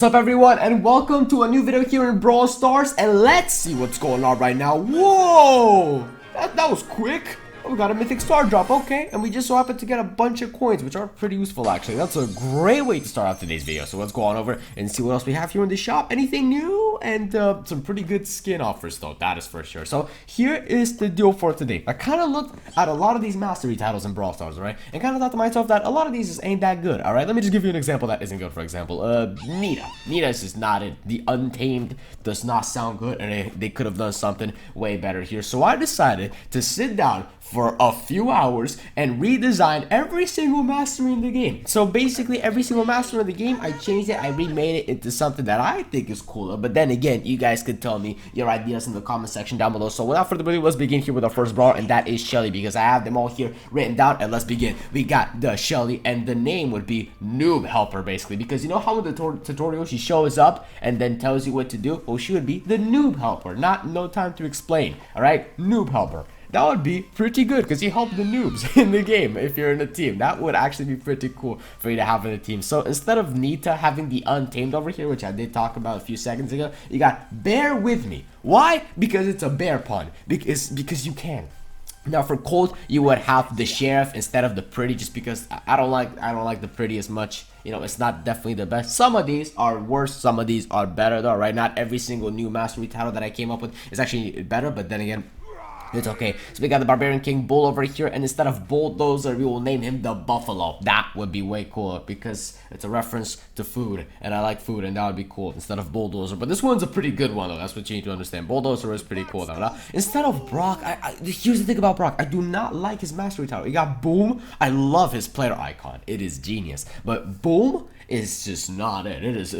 What's up everyone, and welcome to a new video here in Brawl Stars, and let's see what's going on right now. Whoa! That was quick. We got a mythic star drop, okay, and we just so happened to get a bunch of coins, which are pretty useful actually. That's a great way to start out today's video. So let's go on over and see what else we have here in the shop. Anything new? And some pretty good skin offers though, that is for sure. So here is the deal for today. I kind of looked at a lot of these mastery titles in Brawl Stars, alright, and kind of thought to myself that a lot of these just ain't that good, alright. Let me just give you an example that isn't good. For example, Nita is just not it. The Untamed does not sound good, and they could have done something way better here. So I decided to sit down for a few hours and redesign every single mastery in the game. So basically every single mastery in the game, I changed it, I remade it into something that I think is cooler. But then again, you guys could tell me your ideas in the comment section down below. So without further ado, let's begin here with our first brawler, and that is Shelly, because I have them all here written down. And let's begin. We got the Shelly, and the name would be Noob Helper, basically, because you know how in the tutorial she shows up and then tells you what to do? Well, she would be the Noob Helper, not no time to explain. Alright, Noob Helper. That would be pretty good because you help the noobs in the game if you're in a team. That would actually be pretty cool for you to have in a team. So instead of Nita having the Untamed over here, which I did talk about a few seconds ago, you got Bear With Me. Why? Because it's a bear pun. Because you can. Now for Colt, you would have the Sheriff instead of the Pretty, just because I don't like the Pretty as much. You know, it's not definitely the best. Some of these are worse, some of these are better though, right? Not every single new mastery title that I came up with is actually better, but then again, it's okay. So we got the Barbarian King Bull over here, and instead of Bulldozer, we will name him the Buffalo. That would be way cooler because it's a reference to food, and I like food, and that would be cool instead of Bulldozer. But this one's a pretty good one though. That's what you need to understand. Bulldozer is pretty cool though. Instead of Brock, here's the thing about Brock. I do not like his mastery title. You got Boom. I love his player icon. It is genius. But Boom is just not it. It is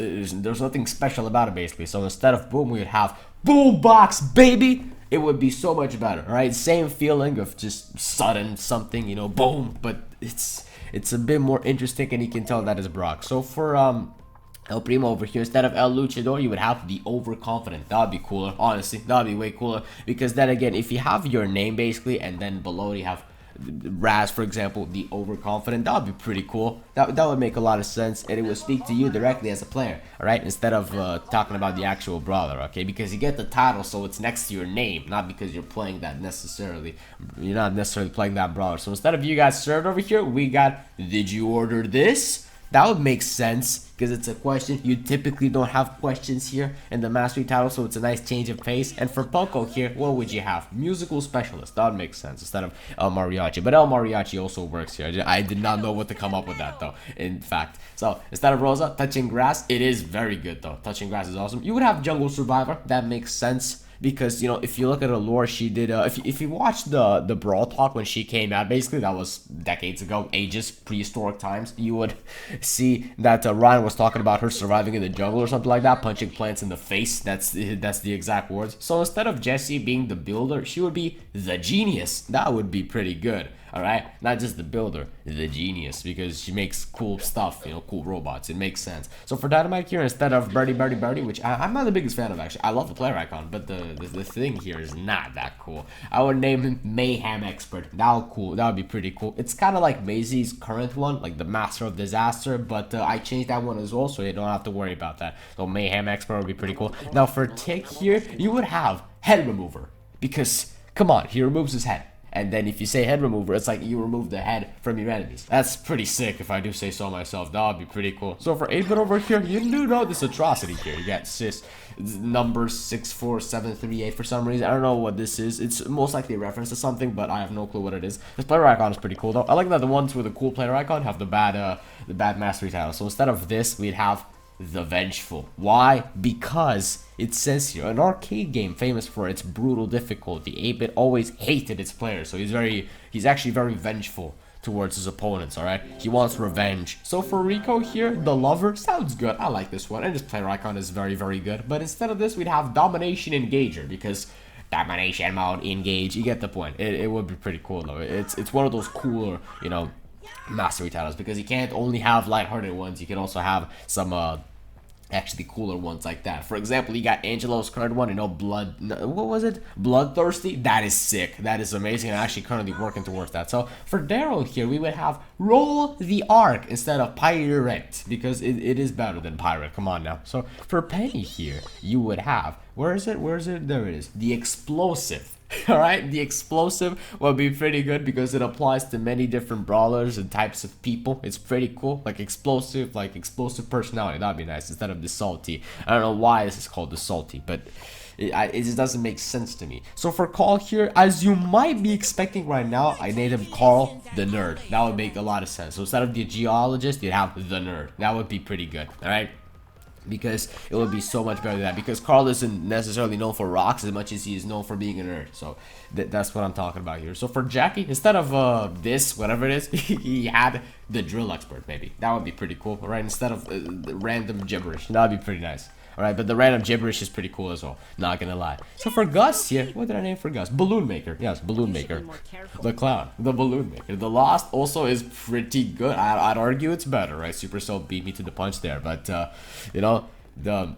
there's nothing special about it basically. So instead of Boom, we would have Boombox, baby. It would be so much better, right? Same feeling of just sudden something, you know, boom, but it's a bit more interesting, and you can tell that is Brock. So for El Primo over here, instead of El Luchador, you would have the Overconfident. That would be cooler, honestly. That would be way cooler, because then again, if you have your name basically, and then below you have Raz, for example, the Overconfident, that would be pretty cool. That would make a lot of sense, and it would speak to you directly as a player, alright, instead of talking about the actual brawler, okay, because you get the title, so it's next to your name, not because you're playing that necessarily. You're not necessarily playing that brawler. So instead of you guys served over here, we got, did you order this? That would make sense because it's a question. You typically don't have questions here in the mastery title, so it's a nice change of pace. And for Poco here, what would you have? Musical specialist. That would make sense instead of El Mariachi. But El Mariachi also works here. I did not know what to come up with that though, in fact. So instead of Rosa, Touching Grass, it is very good though. Touching Grass is awesome. You would have Jungle Survivor. That makes sense. Because, you know, if you look at her lore, she did, if you watch the Brawl talk when she came out, basically that was decades ago, ages, prehistoric times, you would see that Ryan was talking about her surviving in the jungle or something like that, punching plants in the face. That's the exact words. So instead of Jessie being the builder, she would be the genius. That would be pretty good. Alright, not just the builder, the genius, because she makes cool stuff, you know, cool robots. It makes sense. So for Dynamite here, instead of Birdie, which I'm not the biggest fan of actually. I love the player icon, but the thing here is not that cool. I would name him Mayhem Expert. That would be pretty cool. It's kind of like Maisie's current one, like the Master of Disaster, but I changed that one as well, so you don't have to worry about that. So Mayhem Expert would be pretty cool. Now for Tick here, you would have Head Remover, because come on, he removes his head. And then if you say head remover, it's like you remove the head from your enemies. That's pretty sick if I do say so myself. That would be pretty cool. So for 8-bit over here, you do know this atrocity here. You got sis number 64738 for some reason. I don't know what this is. It's most likely a reference to something, but I have no clue what it is. This player icon is pretty cool though. I like that the ones with a cool player icon have the bad mastery title. So instead of this, we'd have the Vengeful. Why? Because it says here, an arcade game famous for its brutal difficulty. 8-bit always hated its players, so he's actually very vengeful towards his opponents, alright? He wants revenge. So for Rico here, the Lover sounds good. I like this one, and this player icon is very, very good. But instead of this, we'd have Domination Engager, because Domination mode engage. You get the point. It would be pretty cool though. It's one of those cooler, you know, mastery titles, because you can't only have lighthearted ones. You can also have some actually cooler ones like that. For example, you got Angelo's current one, you know, what was it? Bloodthirsty. That is sick. That is amazing. I'm actually currently working towards that. So for Daryl here, we would have Roll the Arc instead of Pirate, because it is better than Pirate. Come on now. So for Penny here, you would have, where is it? There it is. The Explosive. Alright, the Explosive will be pretty good because it applies to many different brawlers and types of people. It's pretty cool, like explosive personality. That'd be nice instead of the Salty. I don't know why this is called the Salty, but it just doesn't make sense to me. So for Carl here, as you might be expecting right now, I named him Carl the Nerd. That would make a lot of sense. So instead of the Geologist, you'd have the Nerd. That would be pretty good, alright? Because it would be so much better than that, because Carl isn't necessarily known for rocks as much as he is known for being a nerd. So that's what I'm talking about here. So for Jackie, instead of this, whatever it is, he had the drill expert. Maybe that would be pretty cool, right? Instead of the random gibberish, that would be pretty nice. Alright, but the random gibberish is pretty cool as well, not gonna lie. So for Gus here, what did I name for Gus? Balloon Maker. Yes, Balloon Maker. The clown, the Balloon Maker. The Lost also is pretty good. I'd argue it's better, right? Supercell beat me to the punch there, but you know, that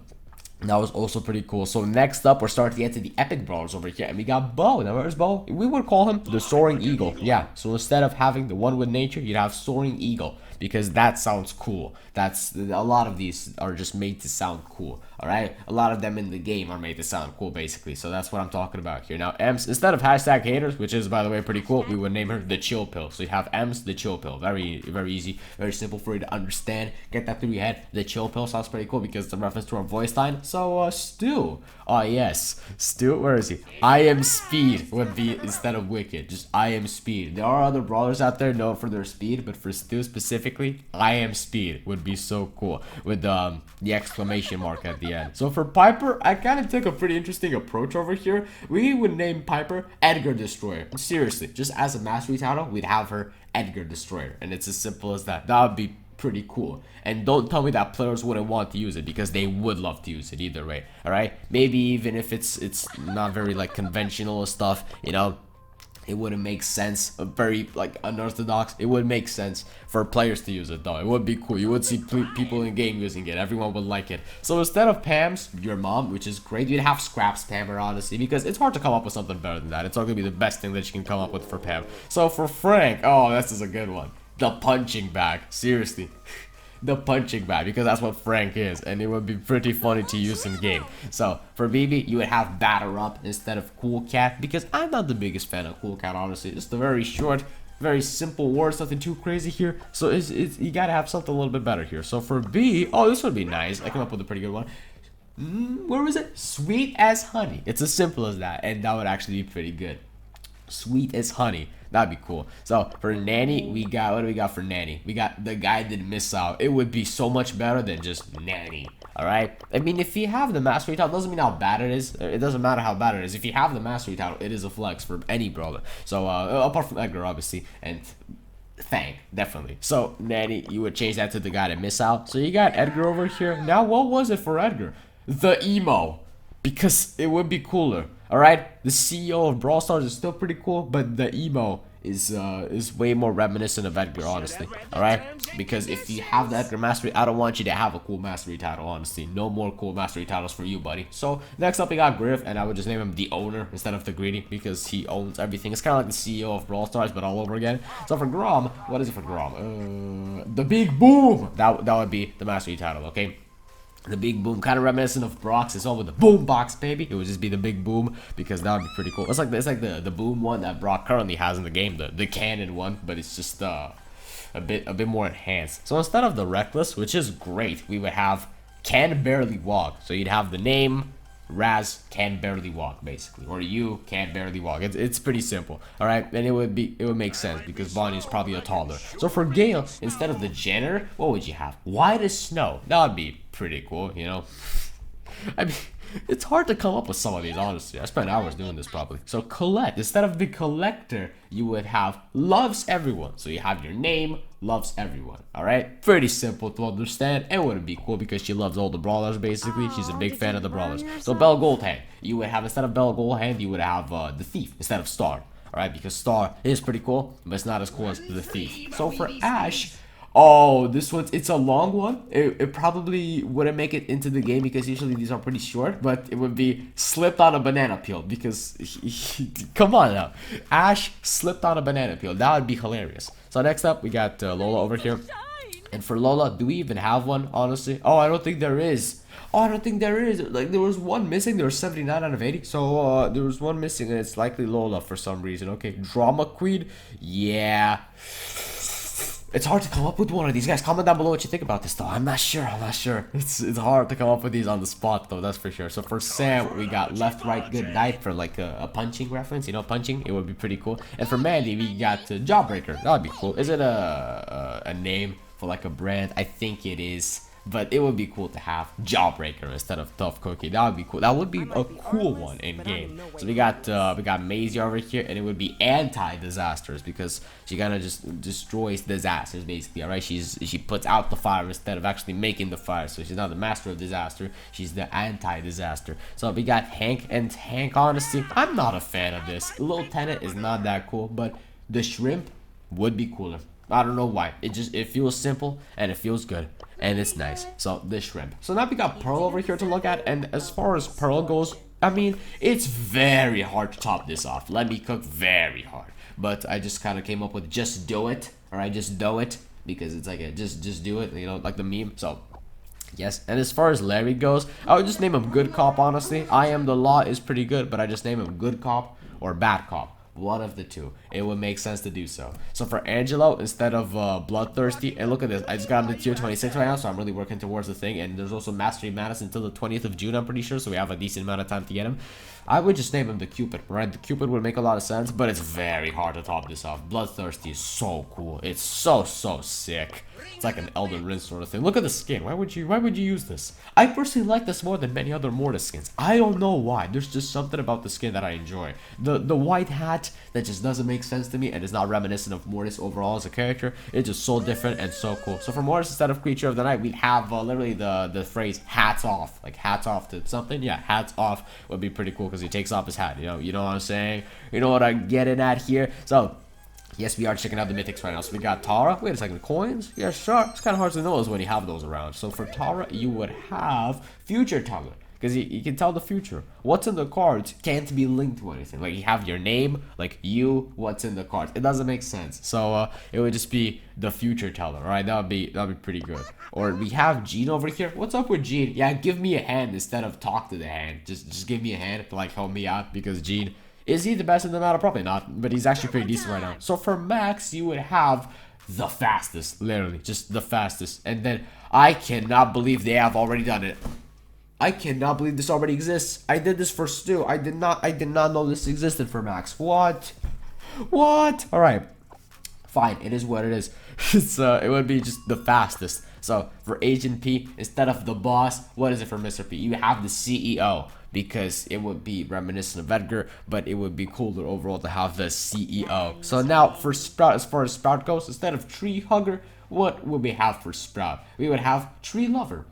was also pretty cool. So next up, we're starting to get to the epic brawlers over here, and we got Bo. Now where's Bo? We would call him the Soaring Eagle. Yeah, so instead of having the one with nature, you'd have Soaring Eagle, because that sounds cool. That's a lot of these are just made to sound cool. All right, a lot of them in the game are made to sound cool, basically. So that's what I'm talking about here. Now Ems, instead of hashtag haters, which is by the way pretty cool, we would name her the Chill Pill. So you have Ems the Chill Pill. Very easy, very simple for you to understand. Get that through your head. The Chill Pill sounds pretty cool because it's a reference to our voice line. So Stu, oh yes, Stu, where is he? I am Speed would be instead of Wicked, just I am Speed. There are other brawlers out there known for their speed, but for Stu specifically, I am Speed would be so cool with the exclamation mark at the end. So for Piper, I kind of took a pretty interesting approach over here. We would name Piper Edgar Destroyer. Seriously, just as a mastery title, we'd have her Edgar Destroyer, and it's as simple as that. That would be pretty cool. And don't tell me that players wouldn't want to use it, because they would love to use it either way. All right, maybe even if it's not very like conventional stuff, you know, it wouldn't make sense, very like unorthodox. It would make sense for players to use it though. It would be cool. You would see people in game using it. Everyone would like it. So instead of Pam's, your mom, which is great, you'd have Scraps Pammer, honestly, because it's hard to come up with something better than that. It's not gonna be the best thing that you can come up with for Pam. So for Frank, oh, this is a good one. The punching bag. Seriously. The punching bag, because that's what Frank is, and it would be pretty funny to use in game. So for BB, you would have Batter Up instead of Cool Cat, because I'm not the biggest fan of Cool Cat, honestly. It's the very short, very simple words, nothing too crazy here. So it's you gotta have something a little bit better here. So for B, oh, this would be nice. I came up with a pretty good one. Where was it? Sweet as honey. It's as simple as that, and that would actually be pretty good. Sweet as honey. That'd be cool. So for Nanny, we got, what do we got for Nanny? We got the guy that miss out. It would be so much better than just Nanny. All right. I mean, if you have the mastery title, doesn't mean how bad it is. It doesn't matter how bad it is. If you have the mastery title, it is a flex for any brawler. So apart from Edgar, obviously, and Fang, definitely. So Nanny, you would change that to the guy that miss out. So you got Edgar over here. Now, what was it for Edgar? The emo, because it would be cooler. All right, the CEO of Brawl Stars is still pretty cool, but the emo is way more reminiscent of Edgar, honestly. All right, because if you have the Edgar mastery, I don't want you to have a cool mastery title, honestly. No more cool mastery titles for you, buddy. So next up we got Griff, and I would just name him the owner instead of the greedy, because he owns everything. It's kind of like the CEO of Brawl Stars, but all over again. So for Grom, what is it for Grom? The Big Boom. That would be the mastery title, okay? The Big Boom, kind of reminiscent of Brock's. It's all with the boom box, baby. It would just be the Big Boom, because that would be pretty cool. It's like the boom one that Brock currently has in the game, the cannon one, but it's just a bit more enhanced. So instead of the Reckless, which is great, we would have Can Barely Walk. So you'd have the name Raz Can Barely Walk, basically, or you can barely walk. It's pretty simple. All right, and it would make sense because Bonnie is probably a taller. So for Gale, instead of the janitor, what would you have? White as snow. That would be pretty cool, you know. I mean, it's hard to come up with some of these, honestly. I spent hours doing this probably. So Colette, instead of the collector, you would have loves everyone. So you have your name, loves everyone. All right, pretty simple to understand. It would be cool because she loves all the brawlers, basically. She's a big fan of the brawlers. So Belle Goldhand, you would have, instead of Belle Goldhand, you would have the thief instead of Star. All right, because Star is pretty cool, but it's not as cool as the thief. So for Ash, Oh, this one's it's a long one. It probably wouldn't make it into the game because usually these are pretty short, but it would be slipped on a banana peel because come on now. Ash slipped on a banana peel. That would be hilarious. So next up we got Lola over here. And for Lola, do we even have one, honestly? Oh, I don't think there is. Oh, I don't think there is. Like, there was one missing. There was 79 out of 80. So, there was one missing, and it's likely Lola for some reason. Okay, Drama Queen. Yeah. It's hard to come up with one of these guys. Comment down below what you think about this, though. I'm not sure. It's hard to come up with these on the spot, though. That's for sure. So for Sam, we got left, right, good night for like a punching reference. You know, punching. It would be pretty cool. And for Mandy, we got Jawbreaker. That would be cool. Is it a name for like a brand? I think it is. But it would be cool to have Jawbreaker instead of Tough Cookie. That would be cool. That would be a cool one in game. So we got Maisie over here, and it would be anti-disasters because she kind of just destroys disasters basically. Alright, she puts out the fire instead of actually making the fire. So she's not the master of disaster. She's the anti-disaster. So we got Hank, and Hank, honestly, I'm not a fan of this. Little Tenant is not that cool, but the shrimp would be cooler. I don't know why. It feels simple and it feels good and it's nice. So this shrimp. So now we got Pearl over here to look at, and as far as Pearl goes, I mean, it's very hard to top this off. Let me cook very hard. But I just kind of came up with just do it. Alright, just do it. Because it's like a just do it, you know, like the meme. So yes, and as far as Larry goes, I would just name him Good Cop, honestly. I Am the Law is pretty good, but I just name him Good Cop or Bad Cop. One of the two. It would make sense to do so. So for Angelo, instead of Bloodthirsty, and look at this, I just got him to tier 26 right now, so I'm really working towards the thing. And there's also Mastery Madness until the 20th of June, I'm pretty sure, so we have a decent amount of time to get him. I would just name him the Cupid, right? The Cupid would make a lot of sense, but it's very hard to top this off. Bloodthirsty is so cool. It's so sick. It's like an Elden Ring sort of thing. Look at the skin. Why would you use this? I personally like this more than many other Mortis skins. I don't know why. There's just something about the skin that I enjoy. The white hat that just doesn't make sense to me and is not reminiscent of Mortis overall as a character. It's just so different and so cool. So for Mortis, instead of Creature of the Night, we'd have literally the phrase hats off. Like hats off to something. Yeah, hats off would be pretty cool because he takes off his hat. You know what I'm saying? You know what I'm getting at here? So yes, we are checking out the mythics right now. So we got Tara. Wait a second, coins? Yeah, sure. It's kind of hard to know when you have those around. So for Tara, you would have Future Teller. Because you can tell the future. What's in the cards can't be linked to anything. Like, you have your name, like you, what's in the cards. It doesn't make sense. So, it would just be the Future Teller, right? That'd be pretty good. Or we have Gene over here. What's up with Gene? Yeah, give me a hand instead of talk to the hand. Just give me a hand to, like, help me out. Because Gene, is he the best in the meta? Probably not. But he's actually pretty decent right now. So, for Max, you would have the fastest. Literally, just the fastest. And then, I cannot believe they have already done it. I cannot believe this already exists. I did this for Stu. I did not know this existed for Max. What? All right. Fine. It is what it is. It would be just the fastest. So for Agent P, instead of the boss, what is it for Mr. P? You have the CEO because it would be reminiscent of Edgar, but it would be cooler overall to have the CEO. So now for Sprout, as far as Sprout goes, instead of Tree Hugger, what would we have for Sprout? We would have Tree Lover.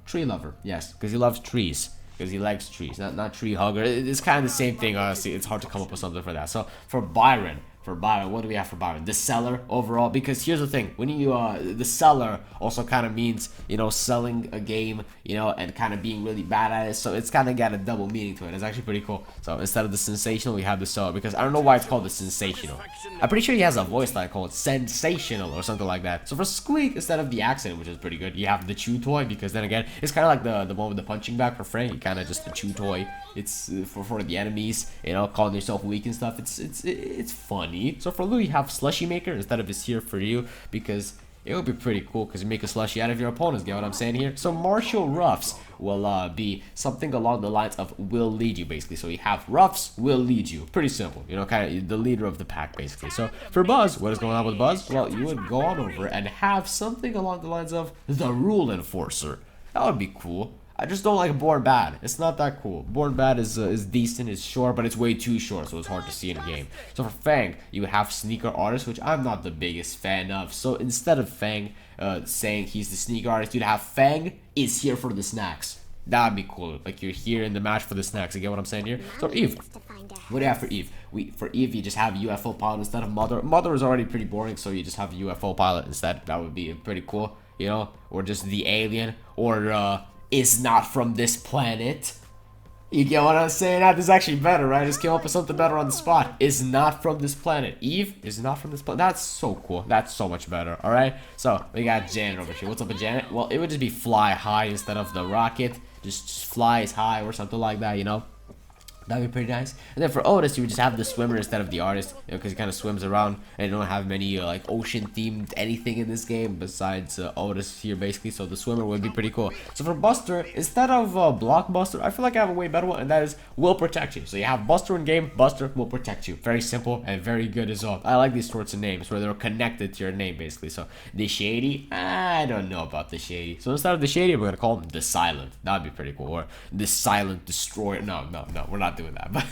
Tree Lover, yes, because he loves trees. Because he likes trees, not Tree Hugger. It's kind of the same thing, honestly. It's hard to come up with something for that. So for Byron, what do we have for Byron? The seller overall, because here's the thing. When you, the seller also kind of means, you know, selling a game, you know, and kind of being really bad at it. So it's kind of got a double meaning to it. It's actually pretty cool. So instead of the sensational, we have the seller, because I don't know why it's called the sensational. I'm pretty sure he has a voice line called sensational or something like that. So for Squeak, instead of the accent, which is pretty good, you have the chew toy, because then again, it's kind of like the one with the punching bag for Frank. You kind of just the chew toy. It's for the enemies, you know, calling yourself weak and stuff. It's funny. So for Lou, you have Slushy Maker instead of it's here for you, because it would be pretty cool because you make a slushy out of your opponents. Get what I'm saying here? So Martial Ruffs will be something along the lines of will lead you, basically. So you have Ruffs will lead you. Pretty simple, you know, kind of the leader of the pack, basically. So for Buzz, what is going on with Buzz? Well, you would go on over and have something along the lines of the Rule Enforcer. That would be cool. I just don't like Born Bad. It's not that cool. Born Bad is decent, it's short, but it's way too short, so it's hard to see in the game. So for Fang, you have Sneaker Artist, which I'm not the biggest fan of. So instead of Fang saying he's the Sneaker Artist, you'd have Fang is here for the snacks. That'd be cool. Like you're here in the match for the snacks. You get what I'm saying here? So Eve, what do you have for Eve? For Eve, you just have UFO pilot instead of Mother. Mother is already pretty boring, so you just have UFO pilot instead. That would be pretty cool, you know? Or just the alien, or is not from this planet. You get what I'm saying? That is actually better, right? I just came up with something better on the spot. Is not from this planet. Eve is not from this planet. That's so cool. That's so much better, alright? So, we got Janet over here. What's up with Janet? Well, it would just be fly high instead of the rocket. Just flies high or something like that, you know? That'd be pretty nice. And then for Otis, you would just have the swimmer instead of the artist, you know, because he kind of swims around, and you don't have many like ocean themed anything in this game besides Otis here basically. So the swimmer would be pretty cool. So for Buster, instead of Blockbuster, I feel like I have a way better one, and that is will protect you. So you have Buster in game, Buster will protect you. Very simple and very good as well. I like these sorts of names where they're connected to your name basically. So the Shady, I don't know about the Shady. So instead of the Shady, we're gonna call him the Silent. That'd be pretty cool. Or the Silent Destroyer. No, we're not doing that, but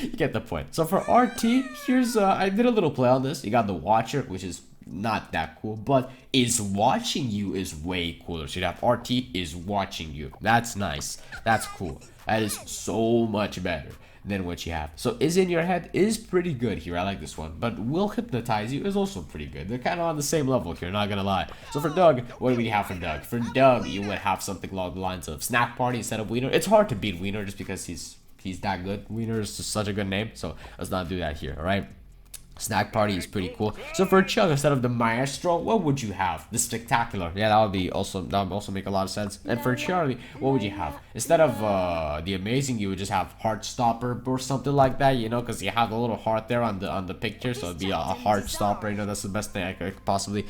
you get the point. So for RT, here's I did a little play on this. You got the Watcher, which is not that cool, but is watching you is way cooler. So you have RT is watching you. That's nice. That's cool. That is so much better than what you have. So is in your head is pretty good here. I like this one. But will hypnotize you is also pretty good. They're kind of on the same level here, not gonna lie. So for Doug, what do we have for Doug? For Doug, you would have something along the lines of Snack Party instead of Wiener. It's hard to beat Wiener just because he's that good. Wiener is just such a good name, so let's not do that here, all right? Snack Party is pretty cool. So for Chuck, instead of the Maestro, what would you have? The Spectacular. Yeah, that would also make a lot of sense. And for Charlie, what would you have? Instead of the Amazing, you would just have Heartstopper or something like that, you know, because you have a little heart there on the picture, so it'd be a Heartstopper. You know, that's the best thing I could possibly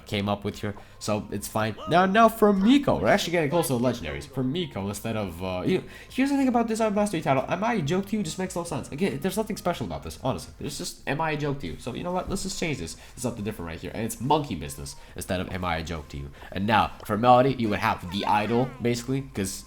came up with here. So it's fine. Now for Miko, we're actually getting close to the legendaries. For Miko, instead of here's the thing about this mastery title. Am I a joke to you? Just makes no sense. Again, there's nothing special about this, honestly. There's just am I a joke to you? So you know what? Let's just change this to something different right here. And it's monkey business instead of am I a joke to you? And now for Melody, you would have the Idol basically, because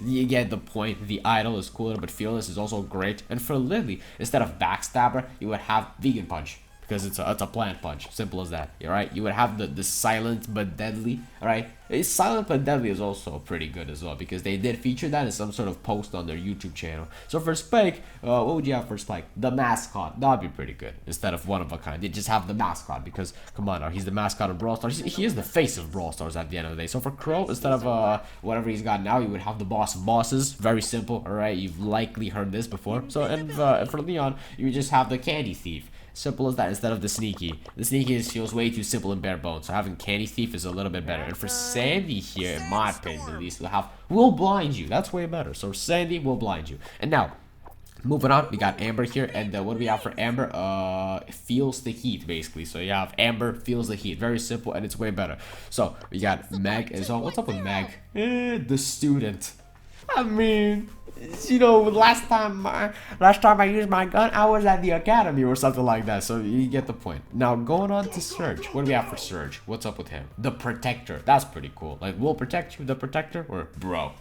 you get the point. The Idol is cooler, but Fearless is also great. And for Lily, instead of Backstabber, you would have Vegan Punch, because it's a plant punch. Simple as that. All right. You would have the silent but deadly. All right. It's silent but deadly is also pretty good as well, because they did feature that in some sort of post on their YouTube channel. So for Spike, what would you have for Spike? The mascot. That'd be pretty good instead of one of a kind. They just have the mascot because come on now, he's the mascot of Brawl Stars. He is the face of Brawl Stars at the end of the day. So for Crow, instead of whatever he's got now, you would have the boss of bosses. Very simple. All right. You've likely heard this before. So and for Leon, you would just have the Candy Thief. Simple as that instead of the Sneaky. The Sneaky feels way too simple and bare bones, so having Candy Thief is a little bit better. And for Sandy here, in my opinion at least, we'll have Will Blind You. That's way better. So Sandy will blind you. And now, moving on, we got Amber here, and what do we have for Amber? Feels the heat, basically. So you have Amber feels the heat. Very simple, and it's way better. So we got Meg as well. What's up with Meg? The student. I mean, you know, last time I used my gun, I was at the academy or something like that. So you get the point. Now going on to Surge. What do we have for Surge? What's up with him? The Protector. That's pretty cool. Like, will protect you, the Protector, or bro?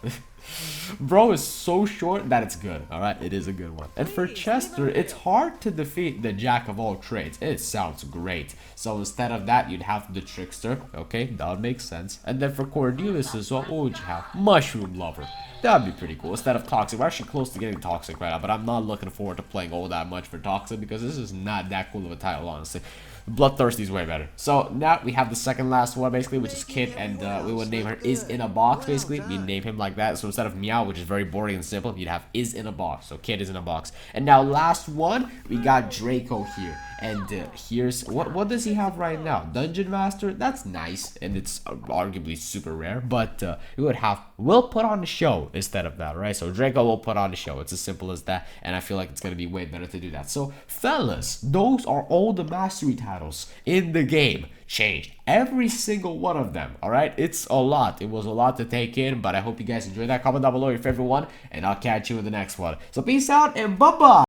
Bro is so short that it's good. All right, it is a good one. And for Chester, it's hard to defeat the Jack of all trades. It sounds great. So instead of that, you'd have the Trickster. Okay, that would make sense. And then for Cornelius as well, what would you have? Mushroom Lover. That'd be pretty cool. Instead of Toxic, we're actually close to getting Toxic right now, but I'm not looking forward to playing all that much for Toxic because this is not that cool of a title, honestly. Bloodthirsty is way better. So now we have the second last one basically, which is Kid, and we would name her Is in a Box basically. We name him like that. So instead of Meow, which is very boring and simple, you'd have Is in a Box. So Kid is in a box. And now last one, we got Draco here. And here's what does he have right now? Dungeon Master. That's nice, and it's arguably super rare. But we would have will put on a show instead of that, right? So Draco will put on a show. It's as simple as that, and I feel like it's gonna be way better to do that. So fellas, those are all the mastery titles in the game. Changed every single one of them. All right, it's a lot. It was a lot to take in, but I hope you guys enjoyed that. Comment down below your favorite one, and I'll catch you in the next one. So peace out and bye bye.